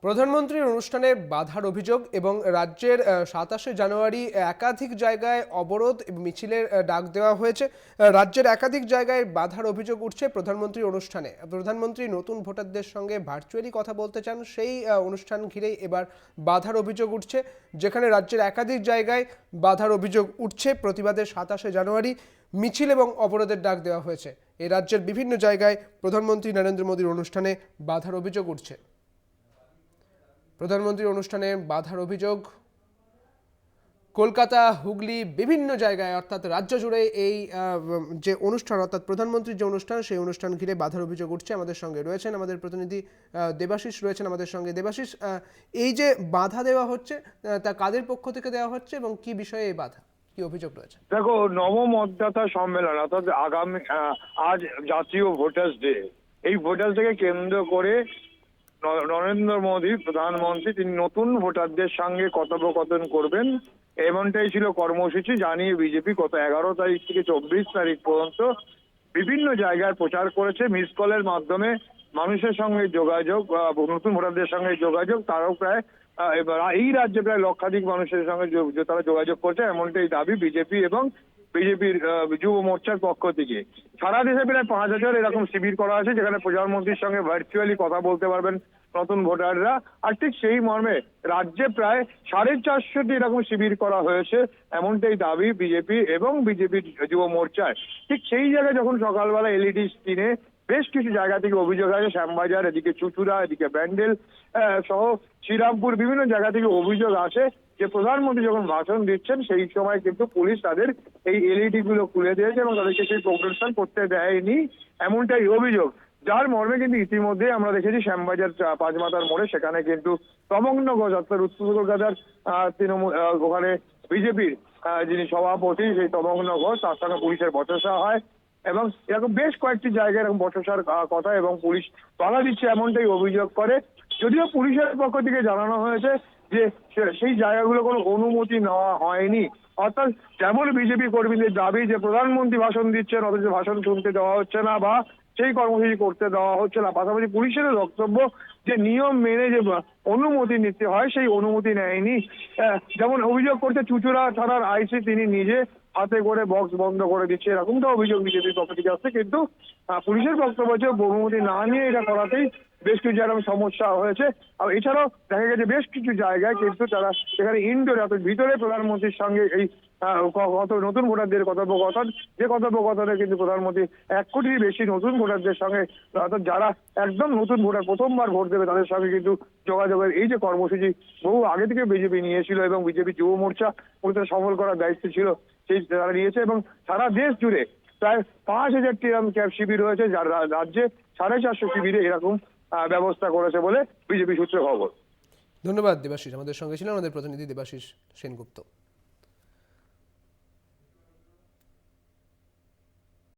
প্রধানমন্ত্রীর অনুষ্ঠানে বাধার অভিযোগ এবং রাজ্যের 27শে জানুয়ারি একাধিক জায়গায় অবরোধ এবং মিছিলের ডাক দেওয়া হয়েছে। রাজ্যের একাধিক জায়গায় বাধার অভিযোগ উঠছে প্রধানমন্ত্রীর অনুষ্ঠানে। প্রধানমন্ত্রী নতুন ভোটারদের সঙ্গে ভার্চুয়ালি কথা বলতে চান, সেই অনুষ্ঠান ঘিরেই এবার বাধার অভিযোগ উঠছে। যেখানে রাজ্যের একাধিক জায়গায় বাধার অভিযোগ উঠছে, প্রতিবাদে 27শে জানুয়ারি মিছিল এবং অবরোধের ডাক দেওয়া হয়েছে। এই রাজ্যের বিভিন্ন জায়গায় প্রধানমন্ত্রী নরেন্দ্র মোদীর অনুষ্ঠানে বাধার অভিযোগ উঠছে। প্রধানমন্ত্রীর অনুষ্ঠানে বাধার অভিযোগ কলকাতা, হুগলি, বিভিন্ন জায়গায় অর্থাৎ রাজ্য জুড়ে এই যে অনুষ্ঠান, অর্থাৎ প্রধানমন্ত্রীর যে অনুষ্ঠান, সেই অনুষ্ঠান ঘিরে বাধার অভিযোগ উঠছে। আমাদের সঙ্গে রয়েছেন আমাদের প্রতিনিধি দেবাশিস রয়েছেন আমাদের সঙ্গে। দেবাশিস, এই যে বাধা দেওয়া হচ্ছে তা কাদের পক্ষ থেকে দেওয়া হচ্ছে এবং কি বিষয়ে এই বাধা, কি অভিযোগ রয়েছে? দেখো, নবমতদাতা সম্মেলন অর্থাৎ আগামী আজ জাতীয় ভোটার্স ডে। এই ভোটার্স ডে কে কেন্দ্র করে নরেন্দ্র মোদী প্রধানমন্ত্রী তিনি নতুন ভোটারদের সঙ্গে কথোপকথন করবেন, এমনটাই ছিল কর্মসূচি। জানিয়ে বিজেপি গত 11 তারিখ থেকে 24 তারিখ পর্যন্ত বিভিন্ন জায়গায় প্রচার করেছে। মিস কলের মাধ্যমে মানুষের সঙ্গে যোগাযোগ, নতুন ভোটারদের সঙ্গে যোগাযোগ। তারাও প্রায় এই রাজ্যে প্রায় লক্ষাধিক মানুষের সঙ্গে তারা যোগাযোগ করছে, এমনটাই দাবি বিজেপি এবং বিজেপির যুব মোর্চার পক্ষ থেকে। সারা দেশে প্রায় 5,000 এরকম শিবির করা আছে, যেখানে প্রধানমন্ত্রীর সঙ্গে ভার্চুয়ালি কথা বলতে পারবেন নতুন ভোটাররা। আর ঠিক সেই মর্মে রাজ্যে প্রায় 450টি এরকম শিবির করা হয়েছে, এমনটাই দাবি বিজেপি এবং বিজেপির যুব মোর্চার। ঠিক সেই জায়গায় যখন সকালবেলা এলইডি স্ক্রিনে বেশ কিছু জায়গা থেকে অভিযোগ আছে, শ্যামবাজার, এদিকে চুচুড়া, এদিকে ব্যান্ডেল সহ শ্রীরামপুর, বিভিন্ন জায়গা থেকে অভিযোগ আছে যে প্রধানমন্ত্রী যখন ভাষণ দিচ্ছেন সেই সময় কিন্তু পুলিশ তাদের এই এলইডি গুলো খুলে দিয়েছে এবং তাদেরকে সেই প্রোগ্রেশন করতে দেয়নি, এমনটাই অভিযোগ। যার মর্মে কিন্তু ইতিমধ্যে আমরা দেখেছি শ্যামবাজার পাঁচমাথার মোড়ে সেখানে কিন্তু তমগ্ন ঘোষ অর্থাৎ উত্তর কলকাতার তৃণমূল ওখানে বিজেপির যিনি সভাপতি, সেই তমগ্ন ঘোষ, তার সঙ্গে পুলিশের বচসা হয় এবং এরকম বেশ কয়েকটি জায়গায় এরকম বচসার কথা এবং পুলিশ বাধা দিচ্ছে, এমনটাই অভিযোগ করে। যদিও পুলিশের পক্ষ থেকে জানানো হয়েছে যে সেই জায়গাগুলো কোনো অনুমতি নেওয়া হয়নি। অর্থাৎ যেমন বিজেপি কর্মীদের দাবি যে প্রধানমন্ত্রী ভাষণ দিচ্ছেন অথচ ভাষণ শুনতে দেওয়া হচ্ছে না বা সেই কর্মসূচি করতে দেওয়া হচ্ছে না, পাশাপাশি পুলিশের বক্তব্য যে নিয়ম মেনে যে অনুমতি নিতে হয় সেই অনুমতি নেয়নি। যেমন অভিযোগ করছে চুচুড়া থানার আইসি, তিনি নিজে হাতে করে বক্স বন্ধ করে দিচ্ছে, এরকমটা অভিযোগ বিজেপির পক্ষ থেকে আসছে। কিন্তু পুলিশের বক্তব্য হচ্ছে অনুমতি না নিয়ে এটা করাতেই বেশ কিছু জায়গায় সমস্যা হয়েছে। আর এছাড়াও দেখা গেছে বেশ কিছু জায়গায় কিন্তু তারা সেখানে ইনডোর অর্থাৎ ভিতরে প্রধানমন্ত্রীর সঙ্গে এই নতুন ভোটারদের কথোপকথন, যে কথোপকথনে কিন্তু প্রধানমন্ত্রী 1 কোটির বেশি নতুন ভোটারদের সঙ্গে, অর্থাৎ যারা একদম নতুন ভোটার প্রথমবার ভোট দেবে তাদের সঙ্গে কিন্তু যোগাযোগের এই যে কর্মসূচি বহু আগে থেকে বিজেপি নিয়েছিল এবং বিজেপি যুব মোর্চা ওটা সফল করার দায়িত্ব ছিল সেই তারা নিয়েছে। এবং সারা দেশ জুড়ে প্রায় 5,000টি এরকম ক্যাম্প শিবির হয়েছে, যার রাজ্যে 450 শিবিরে এরকম ব্যবস্থা করেছে বলে বিজেপি সূত্রে খবর। ধন্যবাদ দেবাশিস, আমাদের সঙ্গে ছিলেন আমাদের প্রতিনিধি দেবাশিস সেনগুপ্ত।